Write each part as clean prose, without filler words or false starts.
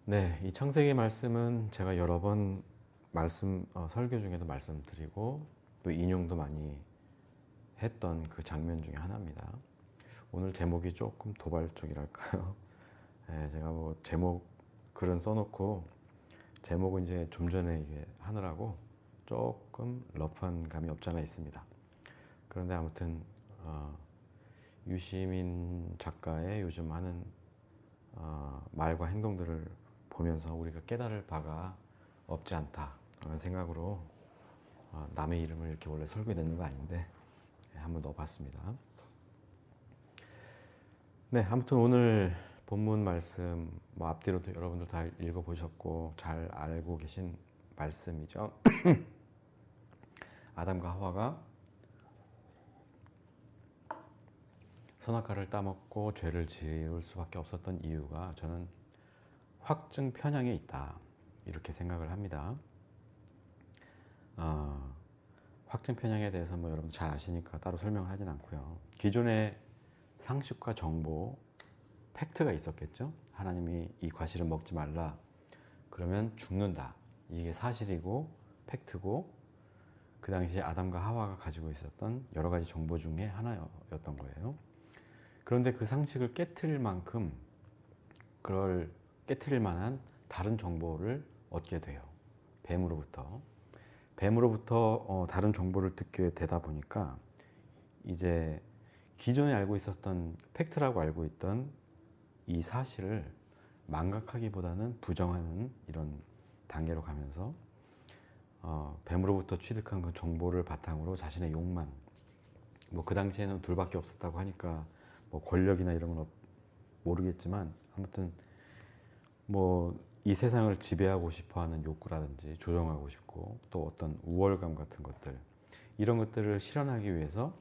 네, 이 창세기 말씀은 제가 여러 번 설교 중에도 말씀드리고 또 인용도 많이 했던 그 장면 중에 하나입니다. 오늘 제목이 조금 도발적이랄까요? 네, 제가 뭐 제목 글은 써놓고 제목은 이제 좀 전에 이게 하느라고 조금 러프한 감이 없잖아 있습니다. 그런데 아무튼 유시민 작가의 요즘 하는 말과 행동들을 보면서 우리가 깨달을 바가 없지 않다라는 생각으로 남의 이름을 이렇게 원래 설교에 넣는 거 아닌데 한번 넣어봤습니다. 네, 아무튼 오늘 본문 말씀 앞뒤로 여러분들 다 읽어보셨고 잘 알고 계신 말씀이죠. 아담과 하와가 선악과를 따먹고 죄를 지을 수밖에 없었던 이유가 저는 확증 편향에 있다 이렇게 생각을 합니다. 확증 편향에 대해서 뭐 여러분 잘 아시니까 따로 설명을 하진 않고요. 기존의 상식과 정보, 팩트가 있었겠죠. 하나님이 이 과실을 먹지 말라 그러면 죽는다, 이게 사실이고 팩트고, 그 당시에 아담과 하와가 가지고 있었던 여러 가지 정보 중에 하나였던 거예요. 그런데 그 상식을 깨트릴 만큼 그걸 깨트릴 만한 다른 정보를 얻게 돼요. 뱀으로부터 다른 정보를 듣게 되다 보니까 이제 기존에 알고 있었던 팩트라고 알고 있던 이 사실을 망각하기보다는 부정하는 이런 단계로 가면서 뱀으로부터 취득한 그 정보를 바탕으로 자신의 욕망, 뭐 그 당시에는 둘밖에 없었다고 하니까 뭐 권력이나 이런 건 모르겠지만 아무튼 뭐 이 세상을 지배하고 싶어하는 욕구라든지 조종하고 싶고 또 어떤 우월감 같은 것들, 이런 것들을 실현하기 위해서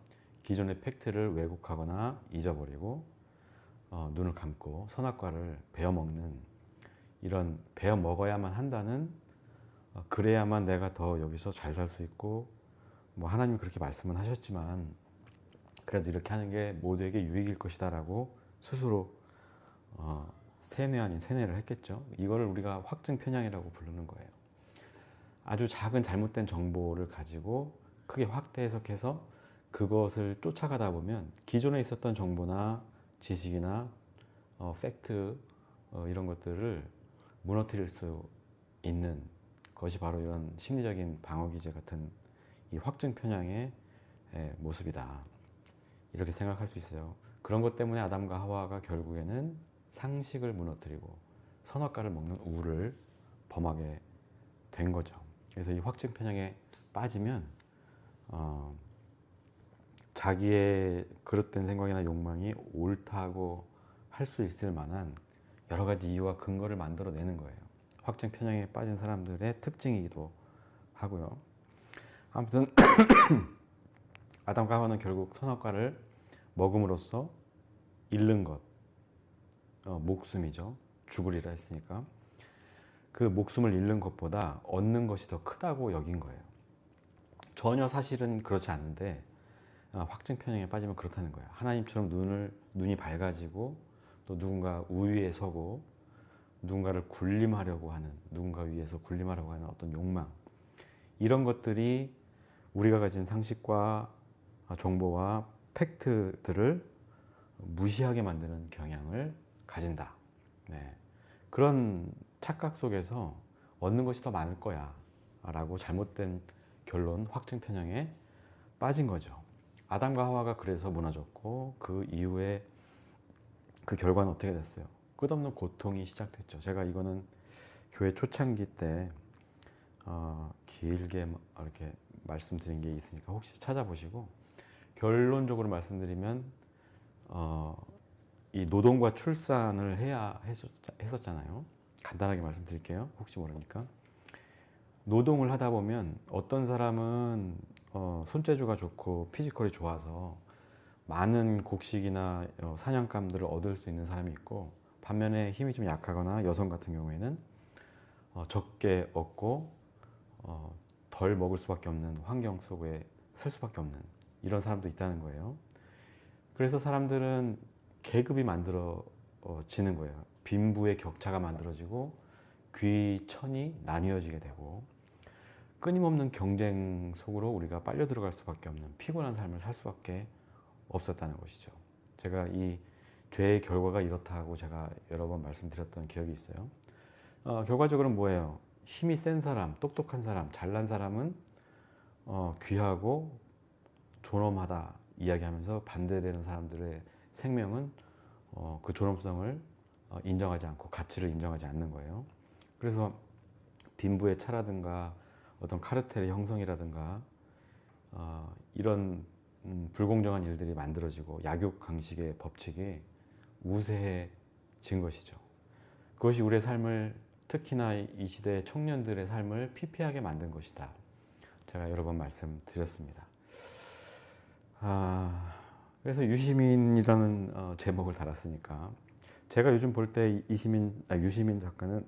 기존의 팩트를 왜곡하거나 잊어버리고 눈을 감고 선악과를 베어먹는, 이런 베어먹어야만 한다는, 그래야만 내가 더 여기서 잘 살 수 있고, 뭐 하나님 그렇게 말씀은 하셨지만 그래도 이렇게 하는 게 모두에게 유익일 것이다 라고 스스로 세뇌 아닌 세뇌를 했겠죠. 이거를 우리가 확증 편향이라고 부르는 거예요. 아주 작은 잘못된 정보를 가지고 크게 확대 해석해서 그것을 쫓아가다 보면 기존에 있었던 정보나 지식이나 팩트 이런 것들을 무너뜨릴 수 있는 것이 바로 이런 심리적인 방어기제 같은 이 확증 편향의 모습이다, 이렇게 생각할 수 있어요. 그런 것 때문에 아담과 하와가 결국에는 상식을 무너뜨리고 선악과를 먹는 우를 범하게 된 거죠. 그래서 이 확증 편향에 빠지면 자기의 그릇된 생각이나 욕망이 옳다고 할 수 있을 만한 여러 가지 이유와 근거를 만들어내는 거예요. 확증 편향에 빠진 사람들의 특징이기도 하고요. 아무튼 아담과 하와는 결국 선악과를 먹음으로써 잃는 것, 목숨이죠. 죽으리라 했으니까 그 목숨을 잃는 것보다 얻는 것이 더 크다고 여긴 거예요. 전혀 사실은 그렇지 않은데 확증 편향에 빠지면 그렇다는 거예요. 하나님처럼 눈이 밝아지고 또 누군가 우위에 서고 누군가를 군림하려고 하는, 누군가 위에서 군림하려고 하는 어떤 욕망, 이런 것들이 우리가 가진 상식과 정보와 팩트들을 무시하게 만드는 경향을 가진다. 네. 그런 착각 속에서 얻는 것이 더 많을 거야 라고 잘못된 결론, 확증 편향에 빠진 거죠. 아담과 하와가 그래서 무너졌고 그 이후에 그 결과는 어떻게 됐어요? 끝없는 고통이 시작됐죠. 제가 이거는 교회 초창기 때 길게 이렇게 말씀드린 게 있으니까 혹시 찾아보시고, 결론적으로 말씀드리면 이 노동과 출산을 해야 했었잖아요. 간단하게 말씀드릴게요. 혹시 모르니까. 노동을 하다 보면 어떤 사람은 손재주가 좋고 피지컬이 좋아서 많은 곡식이나 사냥감들을 얻을 수 있는 사람이 있고, 반면에 힘이 좀 약하거나 여성 같은 경우에는 적게 얻고 덜 먹을 수밖에 없는 환경 속에 살 수밖에 없는 이런 사람도 있다는 거예요. 그래서 사람들은 계급이 만들어지는 거예요. 빈부의 격차가 만들어지고 귀천이 나뉘어지게 되고 끊임없는 경쟁 속으로 우리가 빨려 들어갈 수밖에 없는 피곤한 삶을 살 수밖에 없었다는 것이죠. 제가 이 죄의 결과가 이렇다고 제가 여러 번 말씀드렸던 기억이 있어요. 결과적으로 뭐예요? 힘이 센 사람, 똑똑한 사람, 잘난 사람은 귀하고 존엄하다 이야기하면서 반대되는 사람들의 생명은 그 존엄성을 인정하지 않고 가치를 인정하지 않는 거예요. 그래서 빈부의 차라든가 어떤 카르텔의 형성이라든가 이런 불공정한 일들이 만들어지고 약육강식의 법칙이 우세해진 것이죠. 그것이 우리의 삶을, 특히나 이 시대의 청년들의 삶을 피폐하게 만든 것이다. 제가 여러 번 말씀드렸습니다. 그래서 유시민이라는 제목을 달았으니까 제가 요즘 볼 때 유시민 작가는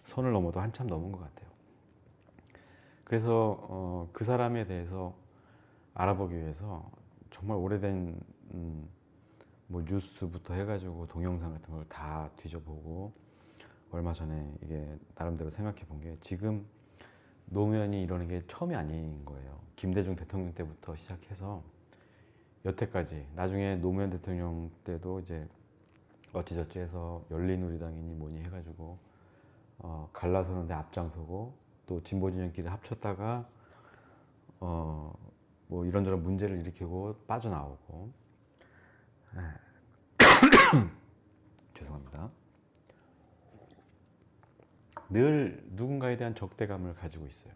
선을 넘어도 한참 넘은 것 같아요. 그래서 그 사람에 대해서 알아보기 위해서 정말 오래된 뭐 뉴스부터 해가지고 동영상 같은 걸 다 뒤져보고 얼마 전에 이게 나름대로 생각해 본 게 지금 노무현이 이러는 게 처음이 아닌 거예요. 김대중 대통령 때부터 시작해서 여태까지, 나중에 노무현 대통령 때도 이제 어찌저찌 해서 열린우리당이니 뭐니 해가지고 갈라서는데 앞장서고 또 진보진영끼리 합쳤다가 뭐 이런저런 문제를 일으키고 빠져나오고 죄송합니다. 늘 누군가에 대한 적대감을 가지고 있어요.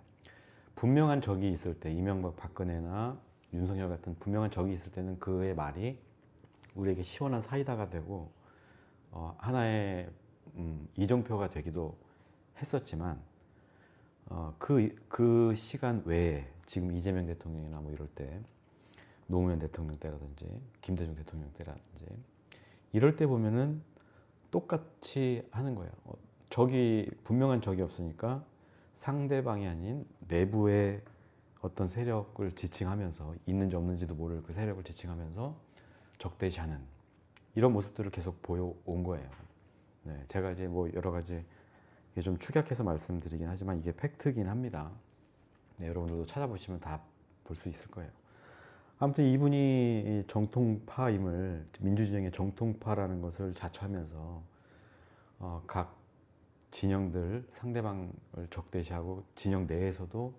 분명한 적이 있을 때, 이명박, 박근혜나 윤석열 같은 분명한 적이 있을 때는 그의 말이 우리에게 시원한 사이다가 되고 하나의 이정표가 되기도 했었지만 그 시간 외에 지금 이재명 대통령이나 뭐 이럴 때, 노무현 대통령 때라든지 김대중 대통령 때라든지 이럴 때 보면은 똑같이 하는 거예요. 분명한 적이 없으니까 상대방이 아닌 내부의 어떤 세력을 지칭하면서, 있는지 없는지도 모를 그 세력을 지칭하면서 적대시하는 이런 모습들을 계속 보여온 거예요. 네, 제가 이제 뭐 여러 가지 좀 축약해서 말씀드리긴 하지만 이게 팩트긴 합니다. 네, 여러분들도 찾아보시면 다 볼 수 있을 거예요. 아무튼 이분이 정통파임을, 민주진영의 정통파라는 것을 자처하면서 각 진영들, 상대방을 적대시하고 진영 내에서도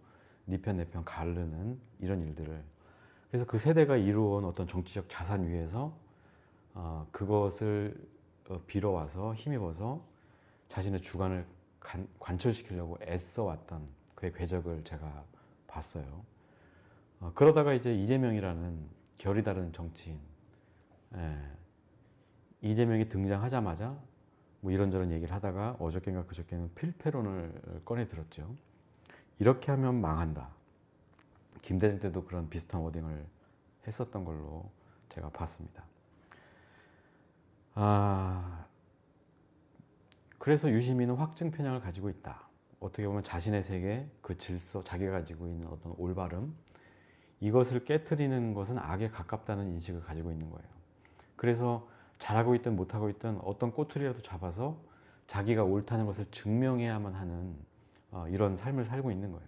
네 편 내 편 가르는 이런 일들을, 그래서 그 세대가 이루어온 어떤 정치적 자산 위에서 그것을 빌어와서 힘입어서 자신의 주관을 관철시키려고 애써왔던 그의 궤적을 제가 봤어요. 그러다가 이제 이재명이라는 결이 다른 정치인, 이재명이 등장하자마자 뭐 이런저런 얘기를 하다가 어저께인가 그저께는 필패론을 꺼내 들었죠. 이렇게 하면 망한다. 김대중 때도 그런 비슷한 워딩을 했었던 걸로 제가 봤습니다. 그래서 유시민은 확증 편향을 가지고 있다. 어떻게 보면 자신의 세계, 그 질서, 자기가 가지고 있는 어떤 올바름, 이것을 깨트리는 것은 악에 가깝다는 인식을 가지고 있는 거예요. 그래서 잘하고 있든 못하고 있든 어떤 꼬투리라도 잡아서 자기가 옳다는 것을 증명해야만 하는 이런 삶을 살고 있는 거예요.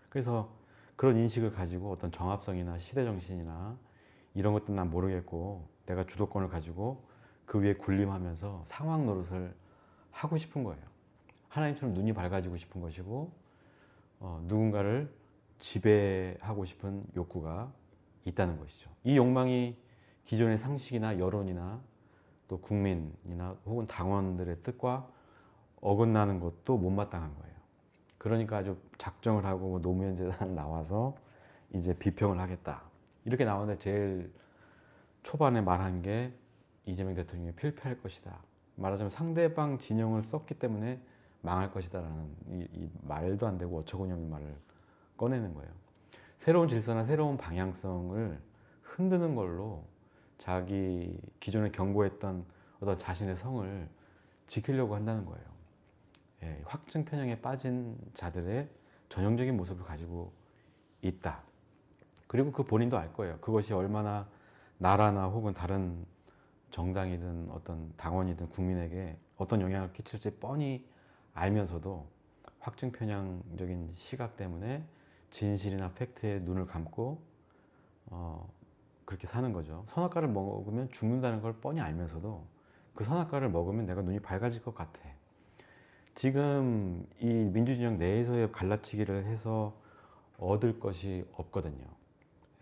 그래서 그런 인식을 가지고 어떤 정합성이나 시대정신이나 이런 것도 난 모르겠고 내가 주도권을 가지고 그 위에 군림하면서 상황 노릇을 하고 싶은 거예요. 하나님처럼 눈이 밝아지고 싶은 것이고 누군가를 지배하고 싶은 욕구가 있다는 것이죠. 이 욕망이 기존의 상식이나 여론이나 또 국민이나 혹은 당원들의 뜻과 어긋나는 것도 못마땅한 거예요. 그러니까 아주 작정을 하고 노무현 재단 나와서 이제 비평을 하겠다. 이렇게 나오는데 제일 초반에 말한 게 이재명 대통령이 필패할 것이다. 말하자면 상대방 진영을 썼기 때문에 망할 것이다라는 이 말도 안 되고 어처구니없는 말을 꺼내는 거예요. 새로운 질서나 새로운 방향성을 흔드는 걸로 자기 기존에 경고했던 어떤 자신의 성을 지키려고 한다는 거예요. 확증 편향에 빠진 자들의 전형적인 모습을 가지고 있다. 그리고 그 본인도 알 거예요. 그것이 얼마나 나라나 혹은 다른 정당이든 어떤 당원이든 국민에게 어떤 영향을 끼칠지 뻔히 알면서도 확증 편향적인 시각 때문에 진실이나 팩트에 눈을 감고 그렇게 사는 거죠. 선악과를 먹으면 죽는다는 걸 뻔히 알면서도 그 선악과를 먹으면 내가 눈이 밝아질 것 같아. 지금 이 민주진영 내에서의 갈라치기를 해서 얻을 것이 없거든요.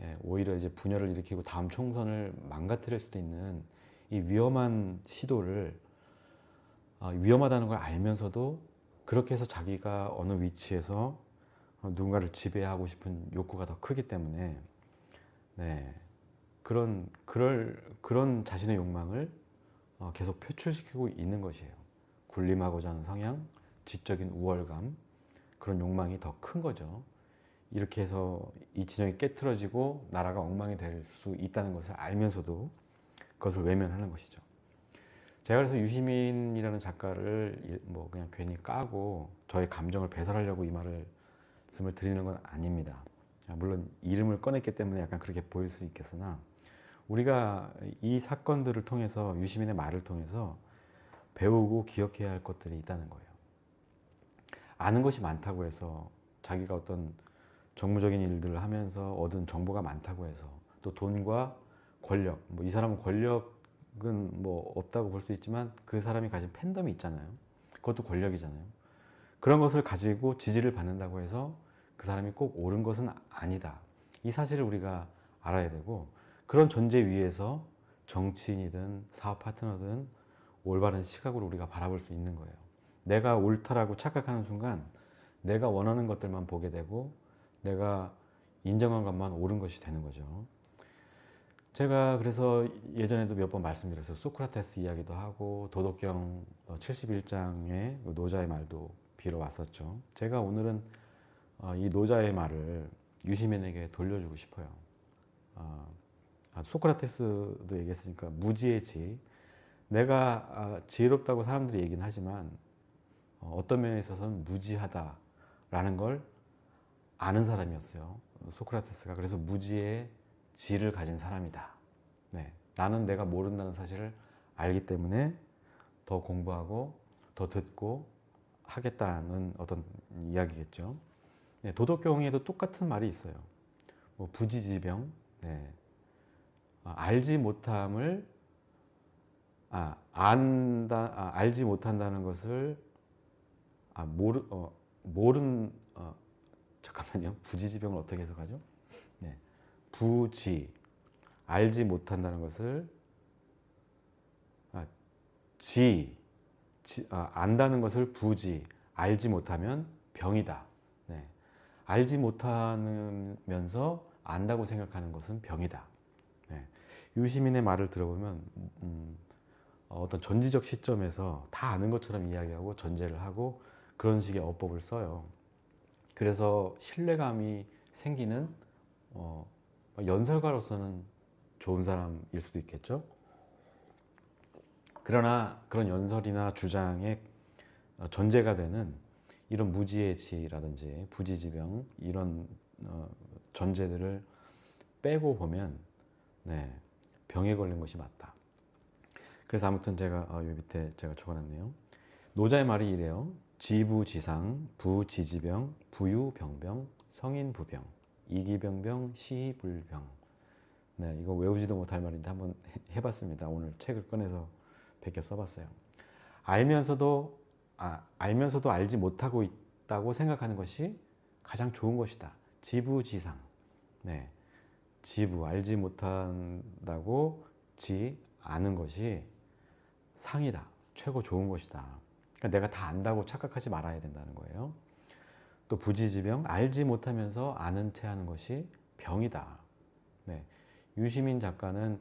예, 오히려 이제 분열을 일으키고 다음 총선을 망가뜨릴 수도 있는 이 위험한 시도를 위험하다는 걸 알면서도 그렇게 해서 자기가 어느 위치에서 누군가를 지배하고 싶은 욕구가 더 크기 때문에 네, 그런 자신의 욕망을 계속 표출시키고 있는 것이에요. 군림하고자 하는 성향, 지적인 우월감, 그런 욕망이 더 큰 거죠. 이렇게 해서 이 진영이 깨트려지고 나라가 엉망이 될 수 있다는 것을 알면서도 그것을 외면하는 것이죠. 제가 그래서 유시민이라는 작가를 뭐 그냥 괜히 까고 저의 감정을 배설하려고 이 말씀을 드리는 건 아닙니다. 물론 이름을 꺼냈기 때문에 약간 그렇게 보일 수 있겠으나 우리가 이 사건들을 통해서 유시민의 말을 통해서 배우고 기억해야 할 것들이 있다는 거예요. 아는 것이 많다고 해서 자기가 어떤 정무적인 일들을 하면서 얻은 정보가 많다고 해서 또 돈과 권력, 뭐 이 사람은 권력은 뭐 없다고 볼 수 있지만 그 사람이 가진 팬덤이 있잖아요. 그것도 권력이잖아요. 그런 것을 가지고 지지를 받는다고 해서 그 사람이 꼭 옳은 것은 아니다. 이 사실을 우리가 알아야 되고 그런 전제 위에서 정치인이든 사업 파트너든 올바른 시각으로 우리가 바라볼 수 있는 거예요. 내가 옳다라고 착각하는 순간 내가 원하는 것들만 보게 되고 내가 인정한 것만 옳은 것이 되는 거죠. 제가 그래서 예전에도 몇 번 말씀드렸어요. 소크라테스 이야기도 하고 도덕경 71장의 노자의 말도 빌어왔었죠. 제가 오늘은 이 노자의 말을 유시민에게 돌려주고 싶어요. 소크라테스도 얘기했으니까 무지의 지. 내가 지혜롭다고 사람들이 얘기는 하지만 어떤 면에 있어서는 무지하다라는 걸 아는 사람이었어요. 소크라테스가. 그래서 무지의 지를 가진 사람이다. 네. 나는 내가 모른다는 사실을 알기 때문에 더 공부하고 더 듣고 하겠다는 어떤 이야기겠죠. 네. 도덕경에도 똑같은 말이 있어요. 뭐 부지지병. 네. 알지 못함을 알지 못한다는 것을 잠깐만요. 부지지병을 어떻게 해석하죠? 네. 부지 알지 못한다는 것을 안다는 것을 부지 알지 못하면 병이다. 네. 알지 못하면서 안다고 생각하는 것은 병이다. 네. 유시민의 말을 들어보면 어떤 전지적 시점에서 다 아는 것처럼 이야기하고 전제를 하고 그런 식의 어법을 써요. 그래서 신뢰감이 생기는 연설가로서는 좋은 사람일 수도 있겠죠. 그러나 그런 연설이나 주장의 전제가 되는 이런 무지의 지라든지 부지지병 이런 전제들을 빼고 보면 네, 병에 걸린 것이 맞다. 그래서 아무튼 제가 여기 밑에 제가 적어놨네요. 노자의 말이 이래요. 지부지상, 부지지병, 부유병병, 성인부병, 이기병병, 시불병. 네, 이거 외우지도 못할 말인데 한번 해봤습니다. 오늘 책을 꺼내서 베껴 써봤어요. 알면서도 알지 못하고 있다고 생각하는 것이 가장 좋은 것이다. 지부지상. 네, 지부 알지 못한다고 아는 것이 상이다. 최고 좋은 것이다. 그러니까 내가 다 안다고 착각하지 말아야 된다는 거예요. 또 부지지병 알지 못하면서 아는 채 하는 것이 병이다. 네. 유시민 작가는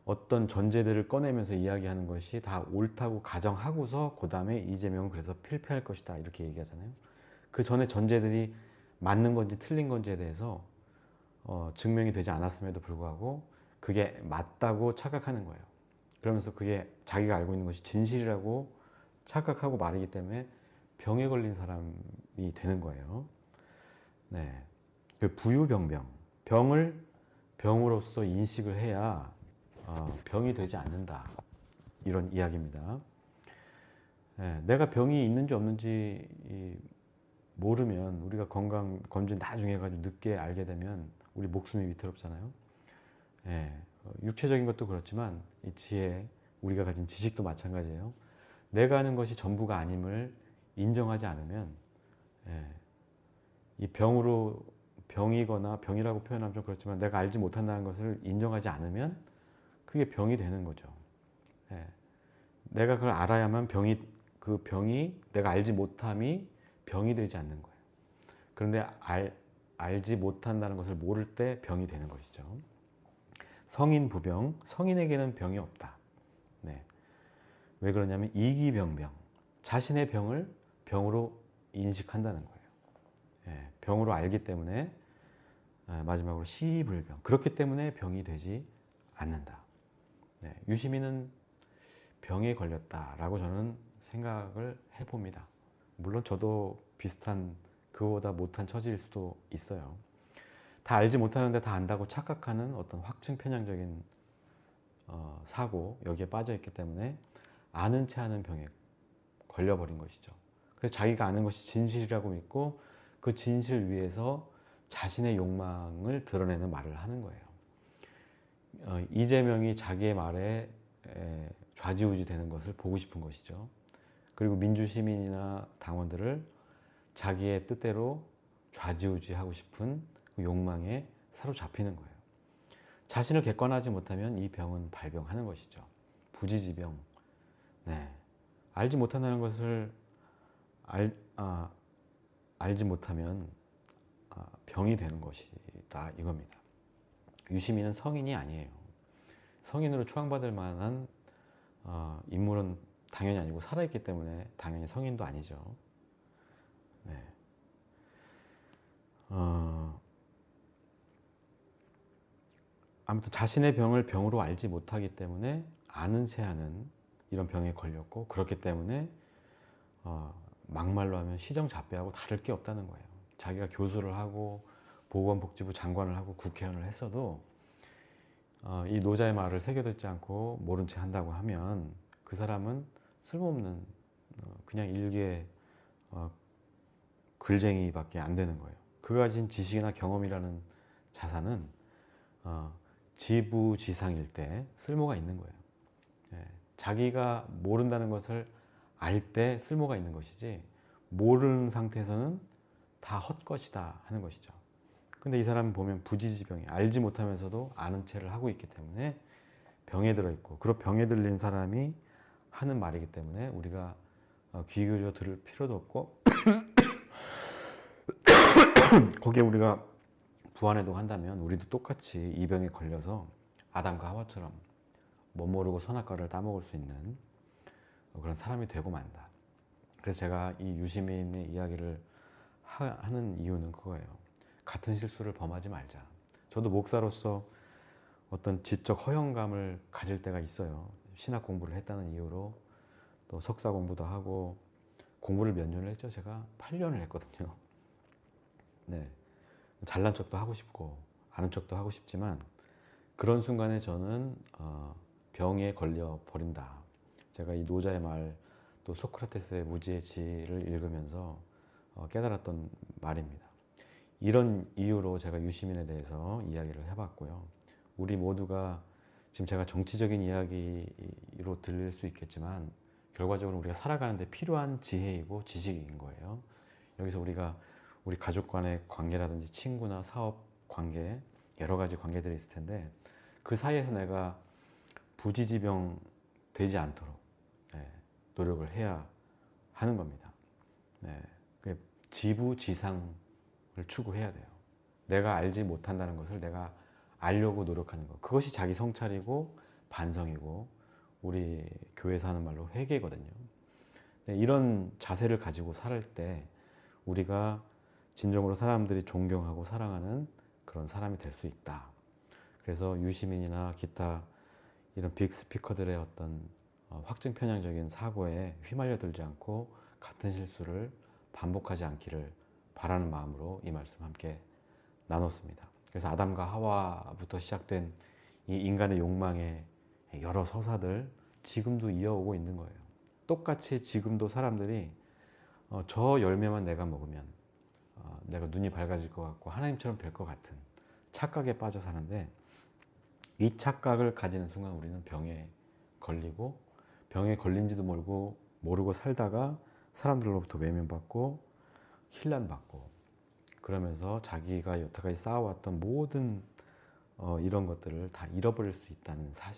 어떤 전제들을 꺼내면서 이야기하는 것이 다 옳다고 가정하고서 그 다음에 이재명은 그래서 필패할 것이다 이렇게 얘기하잖아요. 그 전에 전제들이 맞는 건지 틀린 건지에 대해서 증명이 되지 않았음에도 불구하고 그게 맞다고 착각하는 거예요. 그러면서 그게 자기가 알고 있는 것이 진실이라고 착각하고 말이기 때문에 병에 걸린 사람이 되는 거예요. 네. 그 부유병병. 병을 병으로서 인식을 해야 병이 되지 않는다. 이런 이야기입니다. 예, 내가 병이 있는지 없는지 모르면 우리가 건강 검진 나중에 해가지고 늦게 알게 되면 우리 목숨이 위태롭잖아요. 예, 육체적인 것도 그렇지만 이 지혜, 우리가 가진 지식도 마찬가지예요. 내가 아는 것이 전부가 아님을 인정하지 않으면 예, 이 병이거나 병이라고 표현하면 좀 그렇지만 내가 알지 못한다는 것을 인정하지 않으면 그게 병이 되는 거죠. 예, 내가 그걸 알아야만 그 병이 내가 알지 못함이 병이 되지 않는 거예요. 그런데 알지 못한다는 것을 모를 때 병이 되는 것이죠. 성인 부병, 성인에게는 병이 없다. 네. 왜 그러냐면 이기병병, 자신의 병을 병으로 인식한다는 거예요. 예, 병으로 알기 때문에 마지막으로 시불병, 그렇기 때문에 병이 되지 않는다. 네, 유시민은 병에 걸렸다라고 저는 생각을 해봅니다. 물론 저도 비슷한 그거보다 못한 처지일 수도 있어요. 다 알지 못하는데 다 안다고 착각하는 어떤 확증 편향적인 사고, 여기에 빠져 있기 때문에 아는 채 하는 병에 걸려버린 것이죠. 그래서 자기가 아는 것이 진실이라고 믿고 그 진실 위에서 자신의 욕망을 드러내는 말을 하는 거예요. 이재명이 자기의 말에 좌지우지 되는 것을 보고 싶은 것이죠. 그리고 민주시민이나 당원들을 자기의 뜻대로 좌지우지하고 싶은 그 욕망에 사로잡히는 거예요. 자신을 객관화하지 못하면 이 병은 발병하는 것이죠. 부지지병. 네. 알지 못한다는 것을 알지 못하면 병이 되는 것이다 이겁니다. 유시민은 성인이 아니에요. 성인으로 추앙받을 만한 인물은 당연히 아니고 살아있기 때문에 당연히 성인도 아니죠. 네. 아무튼 자신의 병을 병으로 알지 못하기 때문에 아는 채 하는 이런 병에 걸렸고, 그렇기 때문에 막말로 하면 시정잡배하고 다를 게 없다는 거예요. 자기가 교수를 하고 보건복지부 장관을 하고 국회의원을 했어도 이 노자의 말을 새겨듣지 않고 모른 채 한다고 하면 그 사람은 쓸모없는 그냥 일개 글쟁이밖에 안 되는 거예요. 그가 가진 지식이나 경험이라는 자산은 지부지상일 때 쓸모가 있는 거예요. 예, 자기가 모른다는 것을 알 때 쓸모가 있는 것이지, 모르는 상태에서는 다 헛것이다 하는 것이죠. 근데 이 사람은 보면 부지지병이, 알지 못하면서도 아는 채를 하고 있기 때문에 병에 들어있고, 그런 병에 들린 사람이 하는 말이기 때문에 우리가 귀 기울여 들을 필요도 없고 거기에 우리가 부안해독한다면 우리도 똑같이 이 병에 걸려서 아담과 하와처럼 못 모르고 선악과를 따먹을 수 있는 그런 사람이 되고 만다. 그래서 제가 이 유시민의 이야기를 하는 이유는 그거예요. 같은 실수를 범하지 말자. 저도 목사로서 어떤 지적 허영감을 가질 때가 있어요. 신학 공부를 했다는 이유로 또 석사 공부도 하고, 공부를 몇 년을 했죠? 제가 8년을 했거든요. 네. 잘난 척도 하고 싶고 아는 척도 하고 싶지만 그런 순간에 저는 병에 걸려 버린다. 제가 이 노자의 말, 또 소크라테스의 무지의 지를 읽으면서 깨달았던 말입니다. 이런 이유로 제가 유시민에 대해서 이야기를 해봤고요. 우리 모두가 지금 제가 정치적인 이야기로 들릴 수 있겠지만 결과적으로 우리가 살아가는 데 필요한 지혜이고 지식인 거예요. 여기서 우리가 우리 가족 간의 관계라든지 친구나 사업 관계, 여러 가지 관계들이 있을 텐데 그 사이에서 내가 부지지병 되지 않도록 노력을 해야 하는 겁니다. 지부지상을 추구해야 돼요. 내가 알지 못한다는 것을 내가 알려고 노력하는 것, 그것이 자기 성찰이고 반성이고 우리 교회에서 하는 말로 회개거든요. 이런 자세를 가지고 살 때 우리가 진정으로 사람들이 존경하고 사랑하는 그런 사람이 될 수 있다. 그래서 유시민이나 기타 이런 빅 스피커들의 어떤 확증 편향적인 사고에 휘말려들지 않고 같은 실수를 반복하지 않기를 바라는 마음으로 이 말씀 함께 나눴습니다. 그래서 아담과 하와부터 시작된 이 인간의 욕망의 여러 서사들 지금도 이어오고 있는 거예요. 똑같이 지금도 사람들이 저 열매만 내가 먹으면 내가 눈이 밝아질 것 같고 하나님처럼 될 것 같은 착각에 빠져 사는데, 이 착각을 가지는 순간 우리는 병에 걸리고, 병에 걸린지도 모르고 살다가 사람들로부터 외면받고 힐난받고, 그러면서 자기가 여태까지 쌓아왔던 모든 이런 것들을 다 잃어버릴 수 있다는 사실.